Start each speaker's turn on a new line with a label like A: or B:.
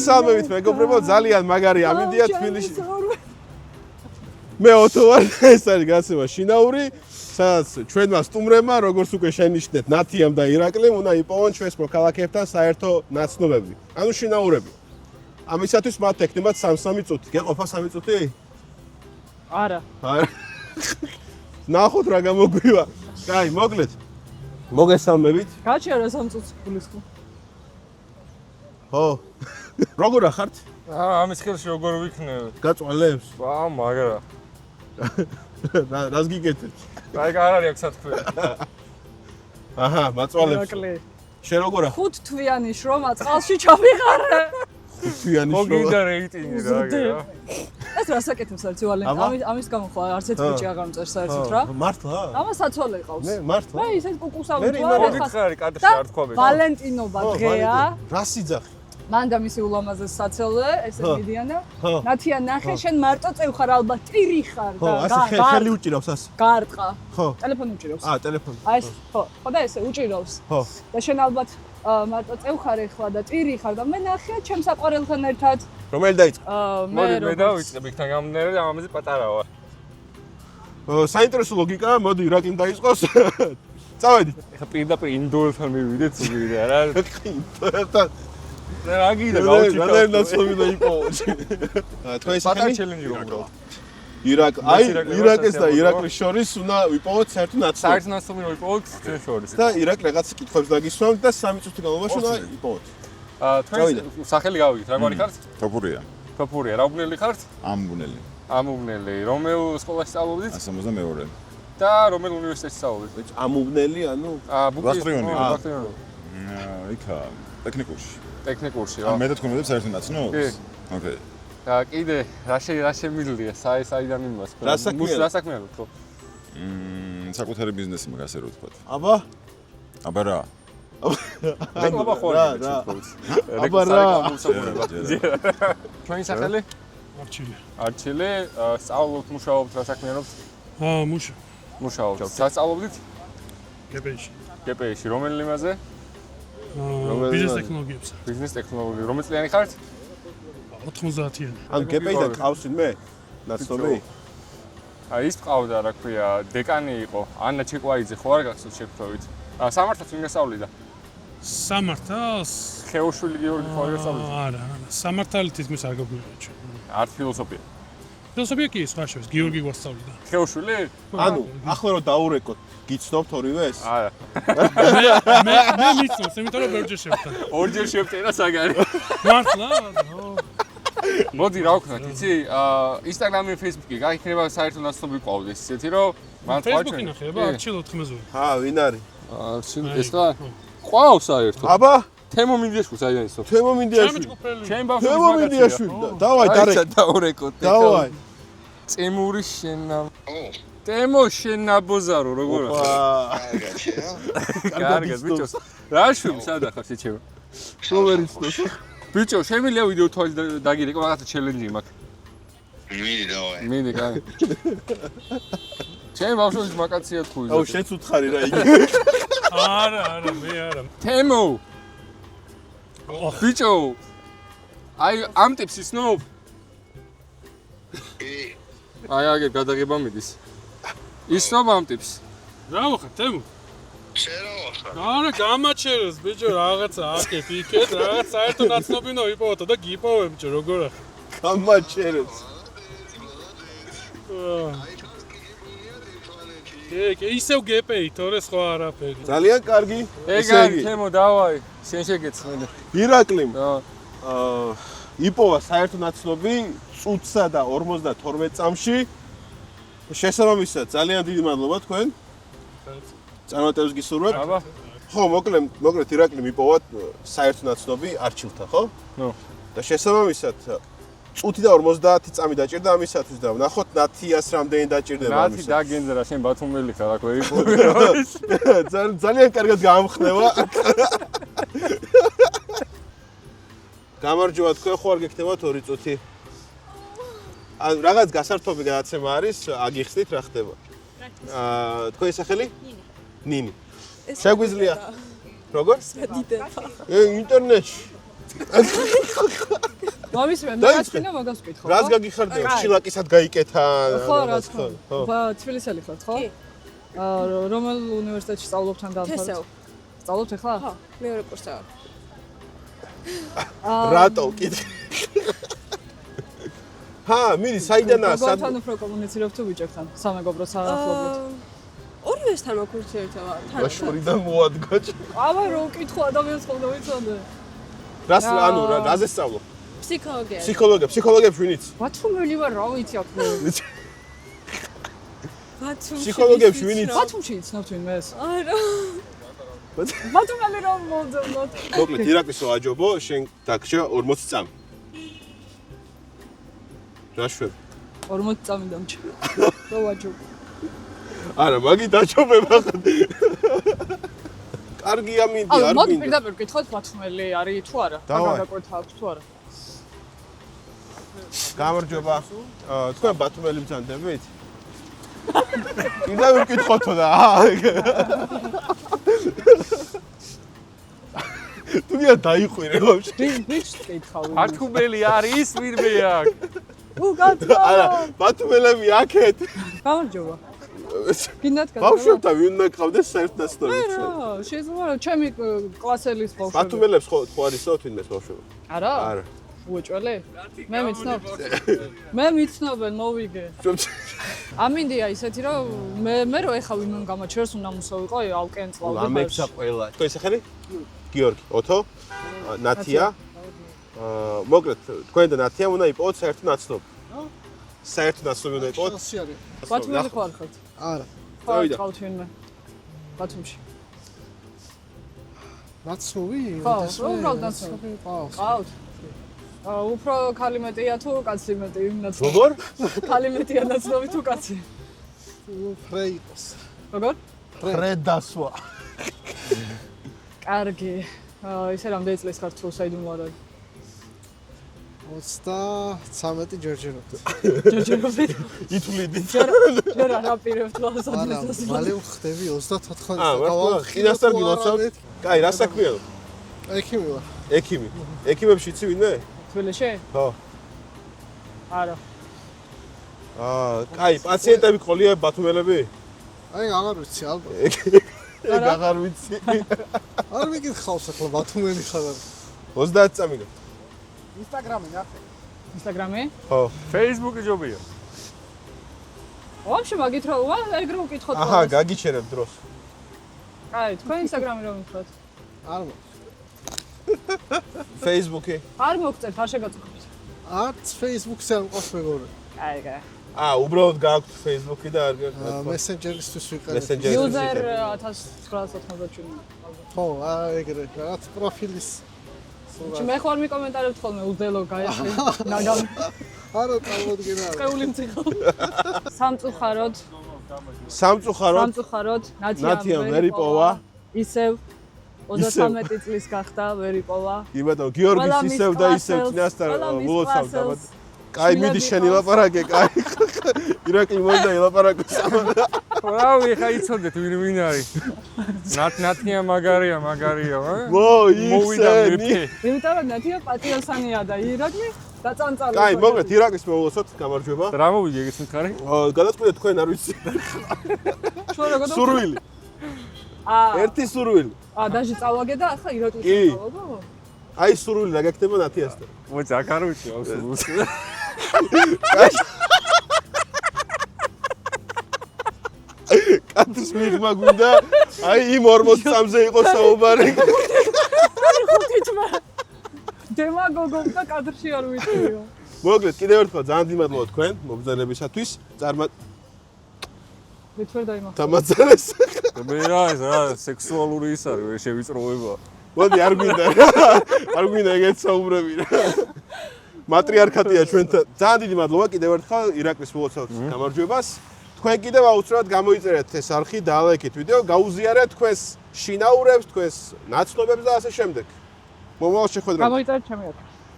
A: მოგესალმებით მეგობრებო, ძალიან მაგარი ამინდია თბილისში. მე ოთო ვარ, ეს არის გასება შინაური, სადაც ჩვენმა სტუმრებმა, როგორც უკვე შენიშნეთ, ნათიამ და ირაკლიმ უნდა იპოვონ ჩვენს მოქალაქეებთან საერთო ნაცნობები. ანუ შინაურები. ამისათვის მათ ექნებათ 3 წუთი. გეყოფა 3 წუთი?
B: არა.
A: არა. ნახოთ რა გამოგვივა. კაი, მოკლედ. მოგესალმებით.
B: გაჩერა 3 წუთს გულისხმობ.
A: ხო. როგორ ახართ?
C: ამის ხელში როგორ ვიქნები?
A: გაწვალებს?
C: მაგრა.
A: რას გიგეთეთ?
C: აი არ არის აქ სათქმელი.
A: აჰა, მაწვალებს.
B: ირაკლი.
A: შენ როგორ ახარ?
B: 5 თვიანი შრომა წყალში ჩავიღარე.
A: 5 თვიანი შრომა.
C: მოგიდა რეიტინგი რა.
B: ეს რა საკეთებს არის ვალენტ? ამის გამო ხო არც ერთ ბიჭი აღარ მწერს საერთოდ რა?
A: მართლა?
B: ამას საცოლე ყავს.
A: მე მართლა?
B: მე ისეთ კუკუსავით ვარ.
C: მოგითხარი კადრში არ თქვა.
B: ვალენტინობა დღეა.
A: რა სიძახი?
B: მან და მისი ულამაზეს საცოლე, ესე მიდიანა. ნათია ნახე, შენ მარტო წევ ხარ ალბათ, ტირი ხარ და
A: ასე ხელი უჭირავს ასე.
B: გარტყა.
A: ხო.
B: ტელეფონი უჭირავს.
A: ტელეფონი.
B: აი ეს ხო და ესე უჭირავს.
A: ხო.
B: და შენ ალბათ მარტო წევ ხარ ეხლა და ტირი ხარ და მე ნახე ჩემ საყვარელთან ერთად.
A: რომელი დაიწყო?
C: მოდი მე დავიწყებ იქთან გამნერე ამაზე პატარა ვარ.
A: საინტერესო ლოგიკაა, მოდი ირაკლიმ დაიწყოს. წავედით.
C: ეხა პირდაპირ ინდოელთან მივიდეთ ზუგირდა რა.
A: ინდოელთან
C: რა გიდა გავჩიქავ.
A: რა ნაცნობი და იპოვო. თქვენი
C: პატარა
A: სახელი?
C: ჩელენჯი გქონდა.
A: ირაკლის და ირაკლის შორის უნდა ვიპოვოთ საერთო ნაცნობი.
C: საერთო ნაცნობი ვიპოვოთ ჩვენ შორის.
A: და ირაკლი რაღაც კითხვებს დაგისვამთ და 3 წუთი განმავლობაში უნდა იპოვოთ.
C: თქვენი სახელი გავიგეთ, რა გვარი ხართ?
D: თოფურია.
C: თოფურია, რა უბნელი ხართ?
D: ამბუნელი.
C: ამუბნელი. რომელ სკოლაში სწავლობდით?
D: 72.
C: და რომელ უნივერსიტეტში სწავლობდით?
A: ამუბნელი, ანუ
D: ბაქტრიონი.
C: ბაქტრიონი.
D: იქა ტექნიკურში.
C: ტექნიკურში,
D: ან მე და თქვენებს საერთო ნაცნობს?
C: კი.
D: ოკეი.
C: და კიდე რა შემიძლია საიდან იმას?
A: რა
C: საქმიანობთ ხო?
D: საკუთარი ბიზნესი მაგას ასე რო ვთქვა.
A: აბა?
D: აბა რა?
C: აბა ხო
A: რა.
C: აბა რა. ჩვენი სახელი?
E: არჩილი.
C: არჩილი, სწავლობთ, მუშაობთ, რა საქმიანობთ? მუშაობთ. სასწავლობდით?
E: გპ-ში.
C: გპ-ში, რომელი იმაზე?
E: ბიზნეს ტექნოლოგიებზე.
C: ბიზნეს ტექნოლოგია. რომელი წლიანი ხართ?
E: 90-იანი.
A: ან გეპეიდან ყავსით მე? ნაცნობი?
C: ის ყავდა, რა ქვია, დეკანი იყო, ანა ჩეკვაიძე, ხო არ გახსოვთ შეფროვით? სამართალს ვინ გასავლიდა?
E: სამართალს?
C: ხეუშვილი გიორგი ხო არ გასავლიდა?
E: არა, სამართალი თითქმის არ გაგვიგია ჩვენ.
C: არც ფილოსოფია.
E: ფილოსოფია კი სხვა შევს, გიორგი გვასწავლიდა.
C: ხეუშვილი?
A: ანუ ახლა რომ დაურეკოთ, გიცნობთ ორივეს?
C: არა.
E: მე მიცნობს, იმიტომ რომ ორჯერ შევხვდა.
C: ორჯერ შევწერა საგარი.
E: მართლა?
C: მოდი რა ვქნათ, იცი? ინსტაგრამი, ფეისბუქი, გაიქნება საერთო ნაცნობი ყავდეს, ისეთი რომ მან თქვა
E: ფეისბუქი ნახება, არჩილ 4-მეზური.
A: ვინ არის?
C: ეს რა? ყავს საერთოდ.
A: აბა?
C: თემო მინდიაშვილი საიდან ისო?
A: თემო მინდიაშვილი.
C: ჩემ ბავშვი
A: თემო მინდიაშვილი. დავაი,
C: დაურეკოთ.
A: დავაი.
C: წემური შენა. თემო შენაბოზარო, როგორ
A: ახარ?
C: კარგად, ბიჭო. რა შვილი სადა ხარ შეჩევა?
A: შოვერიცნოს.
C: ბიჭო, შემიძლია ვიდეო თვალს დაგირეკო, რაღაცა ჩელენჯი მაქვს.
F: მიდი დავაი.
C: მიდი, კაი. ჩემ ბავშვს მაკაცია თქვი.
A: აუ, შენც უთხარი რა იგი.
E: არა, მე არა.
C: თემო. ბიჭო. აი, ამ ტიპს ისნობ? აი, აგერ გადაღება მიდის. ისნობ ამ ტიპს?
E: რა ვახარ, თემო?
F: შენ რა ვახარ?
E: არა, გამაჩერეს, ბიჭო, რაღაცა აკეთ, იქეთ, რაღაც საერთო ნაცნობინო იპოვოთ და გიპოვე, ბიჭო, როგორ ახ?
A: გამაჩერეს.
E: კი, ისევ გეპეი, თორე სხვა არაფერი.
A: ძალიან კარგი.
C: ეგ არის, თემო, დავაი. შენ შეგეცნე.
A: ირაკლიმ. იპოვა საერთო ნაცნობი წუთსა და 52 წამში. შესაბამისად, ძალიან დიდი მადლობა თქვენ. წარმატებას გისურვებთ.
C: აბა.
A: ხო, მოკლედ ირაკლიმ იპოვა საერთო ნაცნობი არჩილთან, ხო?
C: ნო.
A: და შესაბამისად წუთი და 50 წამი დაჭირდა ამისათვის და ვნახოთ ნათიას რამდენი დაჭირდება
C: ნათი
A: ამისათვის.
C: დაგენძრა შენ ბათუმელი ხარ, აქ ვერ იპოვე.
A: ძალიან კარგად გამხნევა. გამარჯობა, თქვენ ხო არ გექნებათ 2 წუთი? ან რაღაც გასართობი გადაცემა არის, აგიხსნით რა ხდება. თქვენი სახელი? ნინი. შეგვიძლია. როგორ?
B: დიდება.
A: ინტერნეტში.
B: მამის მე
A: დაიწყე.
B: რაცქნა მაგას ვკითხო.
A: რას გაგიხარდება? შილაკისად გაიკეთა.
B: ხო, რა თქმა უნდა. თბილისელი ხართ, ხო? კი. რომელ უნივერსიტეტში სწავლობთ ან დავთვალოთ?
G: თესევ.
B: სწავლობთ ახლა?
G: ხო, მეორე კურსზე ვარ.
A: რატო კიდე? ჰა, მიდი, საიდანაა?
B: როგორ უფრო კომუნიცირებთ თუ ბიჭებთან? სამეგობროს ახლობლად.
G: ორივესთან მოგურთიერთობა.
A: ბაშურიდან მოადგა.
B: აბა რო ვკითხო ადამიანს ხოლმე ვიცოდე.
A: რას ანუ რაზე სწავლობ?
G: ფსიქოლოგია.
A: ფსიქოლოგებს ვინიც?
B: ბათუმელი ვარ, რა ვიცი აქ.
A: ფსიქოლოგებს ვინიც?
B: ბათუმში იცნობთ ვინმეს?
G: არა.
B: ბათუმელი რომ მოძებნოთ.
A: მოკლედ ირაკლისო აჯობო, შენ დაგჭა 40 წამი. რა შვებ?
B: 40 წამი დამჭა. რო ვაჯობ.
A: არა, მაგი დაჯობება ხარ. კარგია მინდი, არ
B: მოდი
A: მინდა.
B: პირდაპირ ვკითხოთ ბათუმელი არის თუ არა? გაგაკვეთა აქვს თუ არა?
A: გამარჯობა. თქვენ ბათუმელი ბრძანდებით? კიდევ ვკითხოთო და. თუ გია დაიყვირე ვაფშე.
B: ვინც ვკითხავ?
C: ბათუმელი არის ვინმე აქ?
B: უგატო.
A: არა, ბათუმელები აქეთ.
B: გამარჯობა. გინდათ გადავა?
A: ბავშვებთან ვინ უნდა გყავდეს საერთნაცნობი?
B: რა, შეიძლება ჩემი კლასელის ბავშვები.
A: ბათუმელებს ხო არისო თვითონ ბავშვები?
B: არა?
A: არა.
B: უეჭველე? მე ვიცნობ. მე ვიცნობენ, მოვიგე. ამინდია ისეთი რომ მე რო ეხა ვინ გამაჩერს უნდა მოსავიყო ალკენ წლავდა.
A: ლამექსა ყველა. თქვენი სახელი? გიორგი, ოთო, ნათია. მოკლედ, თქვენ და ნათია უნდა იპოვოთ საერთო ნაცნობი. საერთო ნაცნობი უნდა იპოვოთ.
B: ბათუმელი ხო არ ხართ?
H: არა.
A: წავიდა.
B: ყავთ ვინმე? ბათუმში.
H: ნაცნობი?
B: ხო, უბრალოდ ნაცნობი. ყავთ. უფრო ქალი მეტია თუ კაცი მეტი ნაცნობი?
A: როგორ?
B: ქალი მეტია ნაცნობი თუ კაცი?
H: ფრეიტოს.
B: როგორ?
A: ფრედასვა.
B: კარგი. ისე რამდენი წლის ხართ თუ საიდუმლო
H: 33 ჯერჯერობით.
B: ჯერჯერობით?
A: ითვლიდი.
B: ჯერ არ აპირებთ
H: არა,
B: გასაძილებას.
H: მალე ვხდები 34 წელს.
A: ყინასთან გილოცავთ? კაი, რა საქმეა?
H: ექიმი ვარ.
A: ექიმი. ექიმებში იცი ვინმე?
B: თბილისში?
A: ხო.
B: არა.
A: კაი, პაციენტები ყოლია ბათუმელები?
H: აი, აღარ ვიცი, ალბათ.
A: ეგ აღარ ვიცი.
H: არ მიგიხავს ახლა ბათუმელი ხარ.
A: 30 წამი გა.
H: ინსტაგრამი ნახე.
B: ინსტაგრამი?
A: ხო.
C: Facebook ჯობია.
B: ვაფშე მაგით რა ვა, ეგ რო ვკითხოთ.
A: აჰა, გაგიჩერებ დროს.
B: კაი, თქვენ ინსტაგრამი რომ ვიქოთ?
H: არ მო.
A: Facebook-ი.
B: არ მოგწერთ, არ შეგაწყვეტთ.
H: არც Facebook-ზე არ მყავს მეგობრე.
B: კაი, კაი.
A: უბრალოდ გააქვთ Facebook-ი და არ
H: მესენჯერისთვის ვიყენებ.
A: მესენჯერი.
B: user 1997.
H: ხო, ეგრე, რაღაც პროფილის.
B: მე ხوار მიკომენტარებთ ხოლმე უძელო გაიხრი. ნაგამ.
H: არა, წარმოდგენა.
B: წეული მწიხო. სამწუხაროდ.
A: სამწუხაროდ ნათიამ ვერ იპოვა.
B: ისევ 33 წლის გახდა, ვერ იპოვა.
A: კი ბატონო, გიორგის ისევ და ისევ წინასწარ ულოცავდა. კაი, მიდი შენი ლაპარაკე, კაი. ირაკლი მოიდა ილაპარაკოს.
C: რავი, ხა იცოდეთ ვინ არის. ნათია მაგარია, ა?
A: მოვიდა
C: მეფე.
B: იმიტომ რომ ნათია პატიოსანია და ირაკლი დაწანწალებს.
A: კაი, მოკლედ ირაკლის მოვულოცოთ, გამარჯობა.
C: რა მოვიდი ეგეც მითხარი?
A: გადაწყვეტე თქვენ არ ვიცი.
B: შუა რა გადავ?
A: სურვილი. ერთი სურვილი.
B: დაჟე წავაგე და ახლა ირაკლის
A: კი.
B: წავაგო.
A: აი სურვილი რა გაკეთება ნათიასთან.
C: მოიცა აქ არ ვიცი აუსულს.
A: კაცის მიღმა გვინდა, აი იმ 40 წამზე იყო საუბარი.
B: ხუთი თმა. დემაგოგო და კადრში არ ვიციო.
A: მოკლედ, კიდევ ერთხელ ძალიან დიდი მადლობა თქვენ მობრძანებისათვის.
B: მე თვერ დაიმახსოვრე.
A: დამაძალეს.
C: მე რა სექსუალური ის არის, შევიწროება.
A: მოდი არ გვინდა ეგეთ საუბრები რა. მატრიარქატია ჩვენთან. ძალიან დიდი მადლობა კიდევ ერთხელ ირაკლის მოვაცავთ გამარჯვებას. თქვენ კიდევ აუცილებლად გამოიწერეთ ეს არხი, დაალაიქეთ ვიდეო, გაუზიარეთ თქვენს შინაურებს, თქვენს ნაცნობებს და ასე შემდეგ. მომავალ შეხვედრამდე.
B: გამოიწერეთ ჩემი არხი.